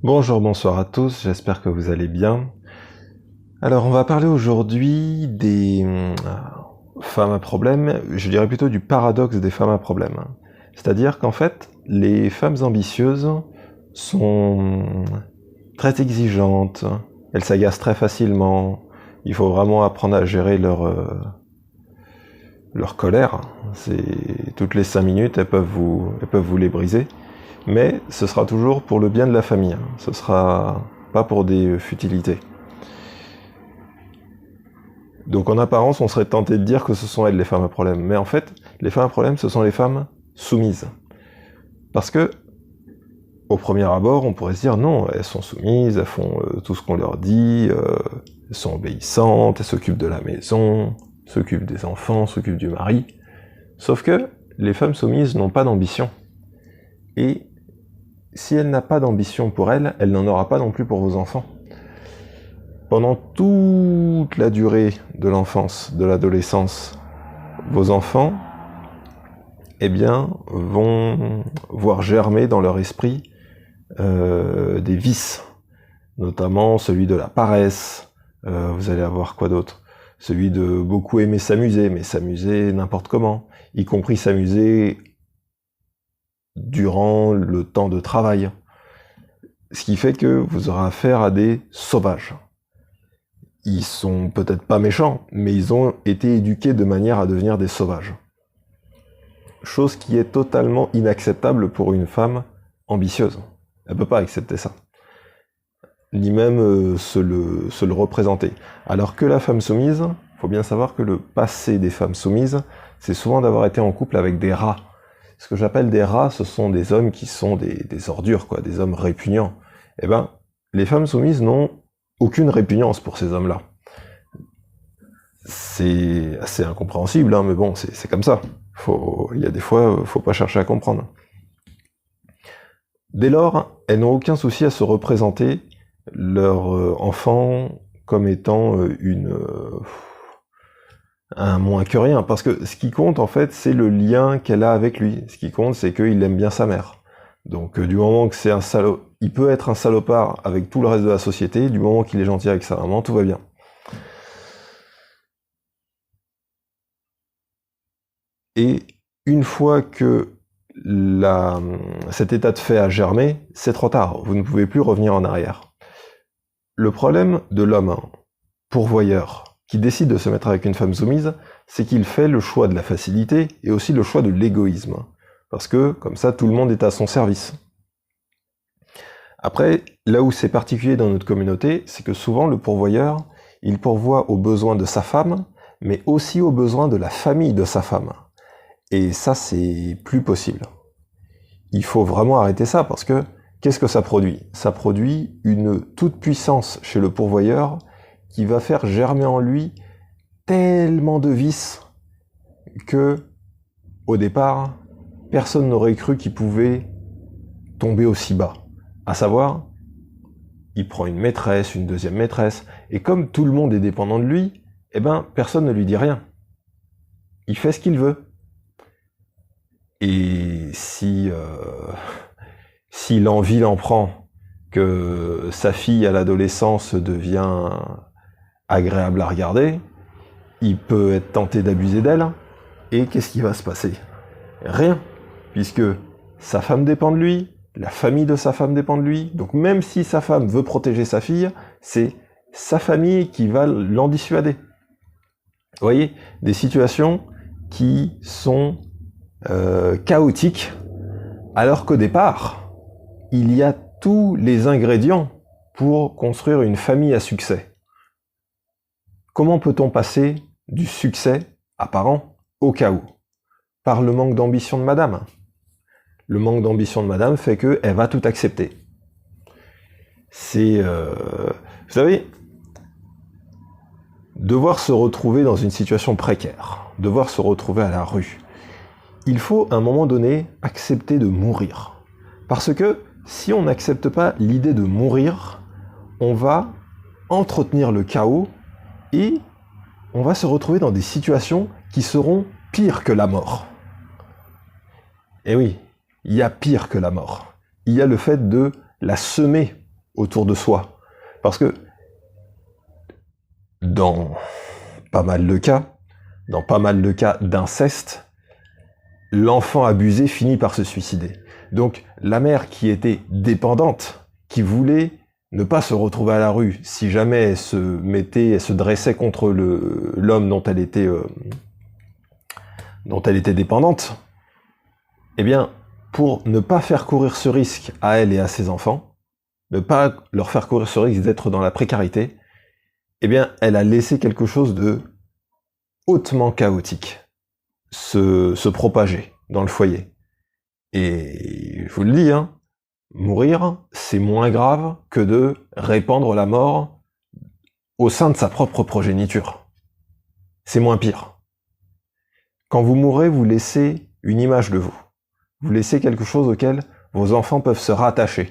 Bonjour, bonsoir à tous, j'espère que vous allez bien. Alors, on va parler aujourd'hui des femmes à problème, je dirais plutôt du paradoxe des femmes à problème. C'est-à-dire qu'en fait, les femmes ambitieuses sont très exigeantes, elles s'agacent très facilement, il faut vraiment apprendre à gérer leur colère. Toutes les 5 minutes, elles peuvent vous les briser. Mais ce sera toujours pour le bien de la famille, ce sera pas pour des futilités. Donc en apparence, on serait tenté de dire que ce sont elles les femmes à problème, mais en fait, les femmes à problème, ce sont les femmes soumises. Parce que, au premier abord, on pourrait se dire non, elles sont soumises, elles font tout ce qu'on leur dit, elles sont obéissantes, elles s'occupent de la maison, s'occupent des enfants, s'occupent du mari. Sauf que les femmes soumises n'ont pas d'ambition. Et si elle n'a pas d'ambition pour elle, elle n'en aura pas non plus pour vos enfants. Pendant toute la durée de l'enfance, de l'adolescence, vos enfants, eh bien, vont voir germer dans leur esprit des vices, notamment celui de la paresse. Vous allez avoir quoi d'autre? Celui de beaucoup aimer s'amuser, mais s'amuser n'importe comment, y compris s'amuser durant le temps de travail. Ce qui fait que vous aurez affaire à des sauvages. Ils sont peut-être pas méchants, mais ils ont été éduqués de manière à devenir des sauvages. Chose qui est totalement inacceptable pour une femme ambitieuse. Elle peut pas accepter ça. Ni même se le représenter. Alors que la femme soumise, faut bien savoir que le passé des femmes soumises, c'est souvent d'avoir été en couple avec des rats. Ce que j'appelle des rats, ce sont des hommes qui sont des ordures, quoi, des hommes répugnants. Eh ben, les femmes soumises n'ont aucune répugnance pour ces hommes-là. C'est assez incompréhensible, hein, mais bon, c'est comme ça. Il y a des fois, faut pas chercher à comprendre. Dès lors, elles n'ont aucun souci à se représenter leur enfant comme étant un moins que rien, parce que ce qui compte, en fait, c'est le lien qu'elle a avec lui. Ce qui compte, c'est qu'il aime bien sa mère. Donc, du moment que c'est un salaud, il peut être un salopard avec tout le reste de la société, du moment qu'il est gentil avec sa maman, tout va bien. Et une fois que cet état de fait a germé, c'est trop tard, vous ne pouvez plus revenir en arrière. Le problème de l'homme pourvoyeur qui décide de se mettre avec une femme soumise, c'est qu'il fait le choix de la facilité et aussi le choix de l'égoïsme. Parce que, comme ça, tout le monde est à son service. Après, là où c'est particulier dans notre communauté, c'est que souvent le pourvoyeur, il pourvoit aux besoins de sa femme, mais aussi aux besoins de la famille de sa femme. Et ça, c'est plus possible. Il faut vraiment arrêter ça, parce que qu'est-ce que ça produit? Ça produit une toute-puissance chez le pourvoyeur qui va faire germer en lui tellement de vices que, au départ, personne n'aurait cru qu'il pouvait tomber aussi bas. À savoir, il prend une maîtresse, une deuxième maîtresse, et comme tout le monde est dépendant de lui, eh ben, personne ne lui dit rien. Il fait ce qu'il veut. Et si l'envie l'en prend, que sa fille à l'adolescence devient agréable à regarder, il peut être tenté d'abuser d'elle, et qu'est-ce qui va se passer? Rien, puisque sa femme dépend de lui, la famille de sa femme dépend de lui, donc même si sa femme veut protéger sa fille, c'est sa famille qui va l'en dissuader. Vous voyez, des situations qui sont chaotiques, alors qu'au départ, il y a tous les ingrédients pour construire une famille à succès. Comment peut-on passer du succès apparent au chaos? Par le manque d'ambition de madame. Le manque d'ambition de madame fait qu'elle va tout accepter. C'est... vous savez, devoir se retrouver dans une situation précaire, devoir se retrouver à la rue, il faut à un moment donné accepter de mourir. Parce que si on n'accepte pas l'idée de mourir, on va entretenir le chaos et on va se retrouver dans des situations qui seront pires que la mort. Et oui, il y a pire que la mort. Il y a le fait de la semer autour de soi. Parce que dans pas mal de cas, d'inceste, l'enfant abusé finit par se suicider. Donc la mère qui était dépendante, qui voulait ne pas se retrouver à la rue, si jamais elle se dressait contre l'homme dont elle était dépendante, eh bien, pour ne pas faire courir ce risque à elle et à ses enfants, ne pas leur faire courir ce risque d'être dans la précarité, eh bien, elle a laissé quelque chose de hautement chaotique se propager dans le foyer. Et je vous le dis, hein, mourir, c'est moins grave que de répandre la mort au sein de sa propre progéniture. C'est moins pire. Quand vous mourrez, vous laissez une image de vous. Vous laissez quelque chose auquel vos enfants peuvent se rattacher.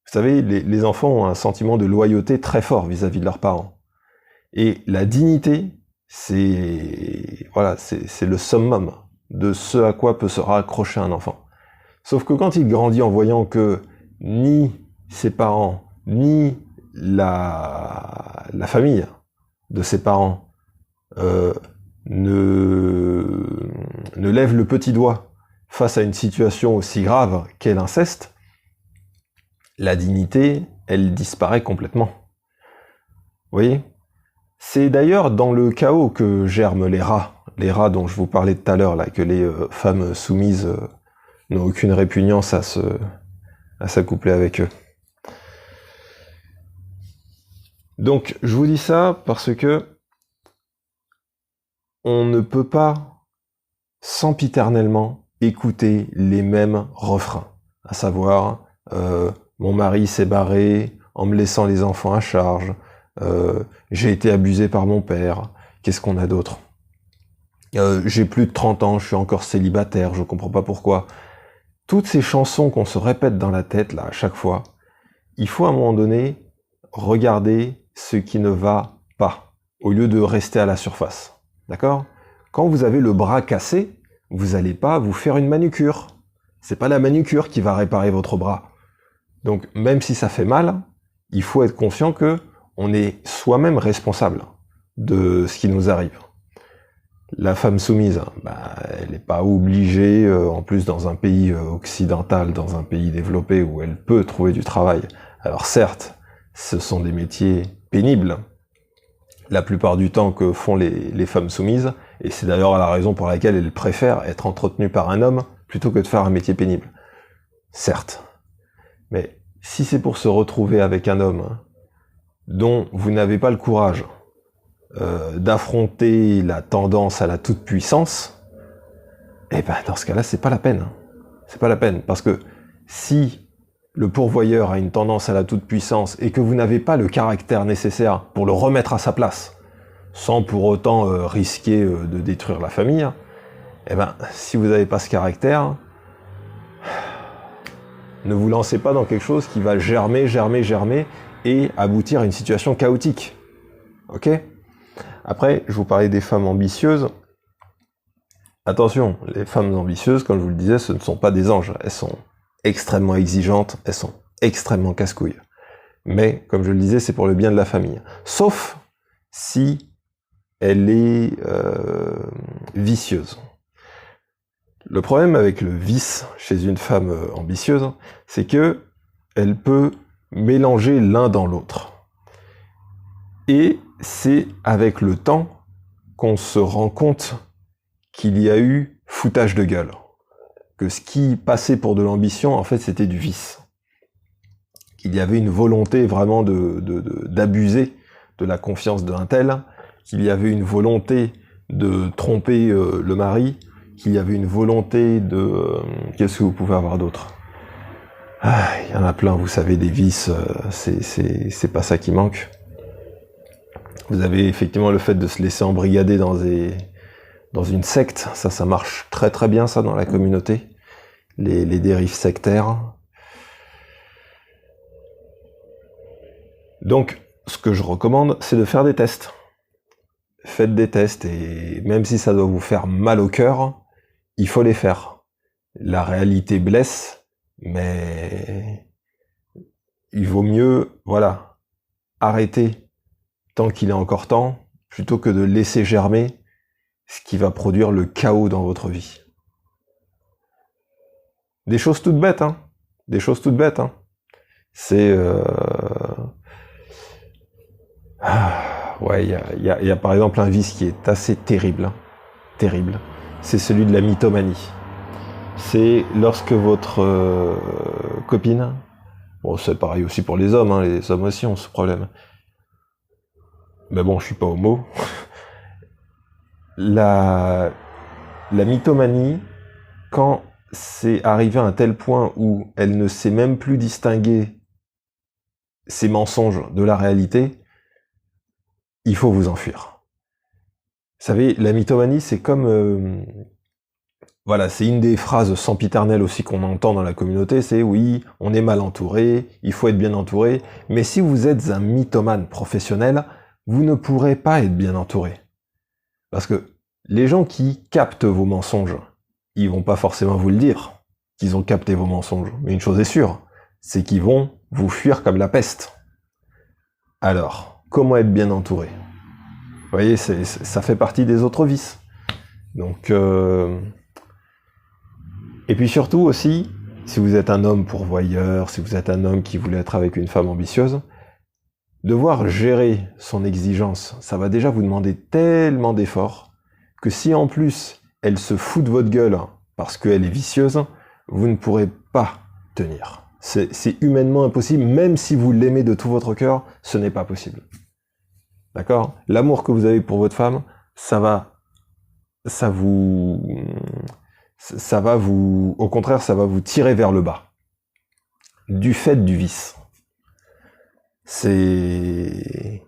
Vous savez, les enfants ont un sentiment de loyauté très fort vis-à-vis de leurs parents. Et la dignité, c'est le summum de ce à quoi peut se raccrocher un enfant. Sauf que quand il grandit en voyant que ni ses parents, ni la famille de ses parents ne lève le petit doigt face à une situation aussi grave qu'est l'inceste, la dignité, elle disparaît complètement. Vous voyez ? C'est d'ailleurs dans le chaos que germent les rats dont je vous parlais tout à l'heure, là, que les femmes soumises n'ont aucune répugnance à s'accoupler avec eux. Donc, je vous dis ça parce que on ne peut pas sempiternellement écouter les mêmes refrains, à savoir mon mari s'est barré en me laissant les enfants à charge, j'ai été abusé par mon père, qu'est-ce qu'on a d'autre, j'ai plus de 30 ans, je suis encore célibataire, je comprends pas pourquoi. Toutes ces chansons qu'on se répète dans la tête, là, à chaque fois, il faut à un moment donné regarder ce qui ne va pas, au lieu de rester à la surface. D'accord ? Quand vous avez le bras cassé, vous n'allez pas vous faire une manucure. C'est pas la manucure qui va réparer votre bras. Donc, même si ça fait mal, il faut être conscient que on est soi-même responsable de ce qui nous arrive. La femme soumise, elle n'est pas obligée, en plus dans un pays occidental, dans un pays développé où elle peut trouver du travail. Alors certes, ce sont des métiers pénibles, la plupart du temps que font les femmes soumises, et c'est d'ailleurs la raison pour laquelle elles préfèrent être entretenues par un homme plutôt que de faire un métier pénible. Certes. Mais si c'est pour se retrouver avec un homme dont vous n'avez pas le courage d'affronter la tendance à la toute-puissance, eh ben dans ce cas-là, c'est pas la peine. C'est pas la peine, parce que si le pourvoyeur a une tendance à la toute-puissance et que vous n'avez pas le caractère nécessaire pour le remettre à sa place, sans pour autant risquer de détruire la famille, eh ben si vous n'avez pas ce caractère, ne vous lancez pas dans quelque chose qui va germer et aboutir à une situation chaotique. Ok ? Après, je vous parlais des femmes ambitieuses. Attention, les femmes ambitieuses, comme je vous le disais, ce ne sont pas des anges. Elles sont extrêmement exigeantes, elles sont extrêmement casse-couilles. Mais, comme je le disais, c'est pour le bien de la famille. Sauf si elle est vicieuse. Le problème avec le vice chez une femme ambitieuse, c'est que elle peut mélanger l'un dans l'autre. Et c'est avec le temps qu'on se rend compte qu'il y a eu foutage de gueule. Que ce qui passait pour de l'ambition, en fait, c'était du vice. Qu'il y avait une volonté vraiment d'abuser de la confiance d'un tel, qu'il y avait une volonté de tromper le mari, qu'il y avait une volonté de... qu'est-ce que vous pouvez avoir d'autre ? Il y en a plein, vous savez, des vices, c'est pas ça qui manque. Vous avez effectivement le fait de se laisser embrigader dans une secte, ça marche très très bien ça dans la communauté, les dérives sectaires. Donc, ce que je recommande, c'est de faire des tests. Faites des tests, et même si ça doit vous faire mal au cœur, il faut les faire. La réalité blesse, mais il vaut mieux, voilà, arrêter tant qu'il est encore temps, plutôt que de laisser germer ce qui va produire le chaos dans votre vie. Des choses toutes bêtes, hein. Des choses toutes bêtes, hein. C'est... ouais, il y a par exemple un vice qui est assez terrible, hein. Terrible. C'est celui de la mythomanie. C'est lorsque votre copine... Bon, c'est pareil aussi pour les hommes, hein. Les hommes aussi ont ce problème. Mais bon, je suis pas homo. La mythomanie, quand c'est arrivé à un tel point où elle ne sait même plus distinguer ses mensonges de la réalité, il faut vous enfuir. Vous savez, la mythomanie, c'est comme... voilà, c'est une des phrases sempiternelles aussi qu'on entend dans la communauté, c'est oui, on est mal entouré, il faut être bien entouré, mais si vous êtes un mythomane professionnel, vous ne pourrez pas être bien entouré. Parce que les gens qui captent vos mensonges, ils vont pas forcément vous le dire qu'ils ont capté vos mensonges. Mais une chose est sûre, c'est qu'ils vont vous fuir comme la peste. Alors, comment être bien entouré? Vous voyez, ça fait partie des autres vices. Donc, et puis surtout aussi, si vous êtes un homme pourvoyeur, si vous êtes un homme qui voulait être avec une femme ambitieuse, devoir gérer son exigence, ça va déjà vous demander tellement d'efforts que si en plus elle se fout de votre gueule parce qu'elle est vicieuse, vous ne pourrez pas tenir. C'est humainement impossible, même si vous l'aimez de tout votre cœur, ce n'est pas possible. D'accord? L'amour que vous avez pour votre femme, ça va vous, au contraire, ça va vous tirer vers le bas. Du fait du vice. C'est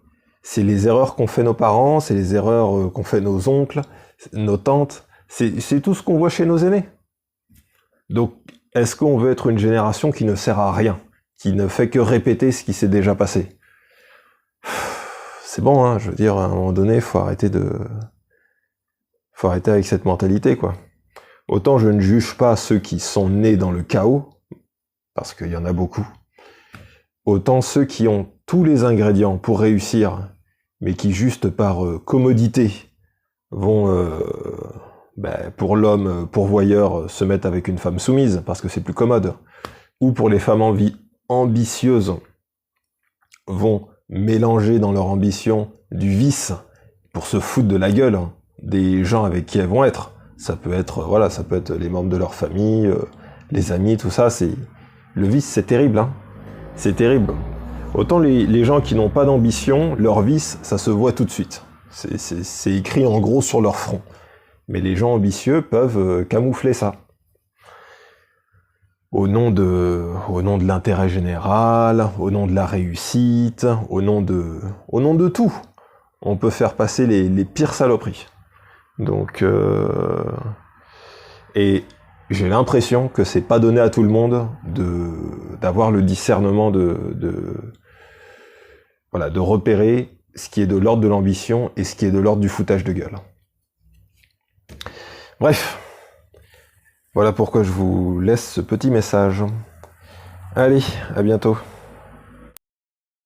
les erreurs qu'ont fait nos parents, c'est les erreurs qu'ont fait nos oncles, nos tantes, c'est tout ce qu'on voit chez nos aînés. Donc, est-ce qu'on veut être une génération qui ne sert à rien, qui ne fait que répéter ce qui s'est déjà passé? C'est bon, hein, je veux dire, à un moment donné, faut arrêter avec cette mentalité, quoi. Autant je ne juge pas ceux qui sont nés dans le chaos, parce qu'il y en a beaucoup, autant ceux qui ont tous les ingrédients pour réussir, mais qui juste par commodité vont, pour l'homme pourvoyeur, se mettre avec une femme soumise, parce que c'est plus commode, ou pour les femmes ambitieuses, vont mélanger dans leur ambition du vice pour se foutre de la gueule des gens avec qui elles vont être. Ça peut être, voilà, ça peut être les membres de leur famille, les amis, tout ça. Le vice, c'est terrible, hein. C'est terrible. Autant les gens qui n'ont pas d'ambition, leur vice, ça se voit tout de suite. C'est écrit en gros sur leur front. Mais les gens ambitieux peuvent camoufler ça. Au nom de l'intérêt général, au nom de la réussite, au nom de tout. On peut faire passer les pires saloperies. Donc, et j'ai l'impression que c'est pas donné à tout le monde d'avoir le discernement de repérer ce qui est de l'ordre de l'ambition et ce qui est de l'ordre du foutage de gueule. Bref, voilà pourquoi je vous laisse ce petit message. Allez, à bientôt.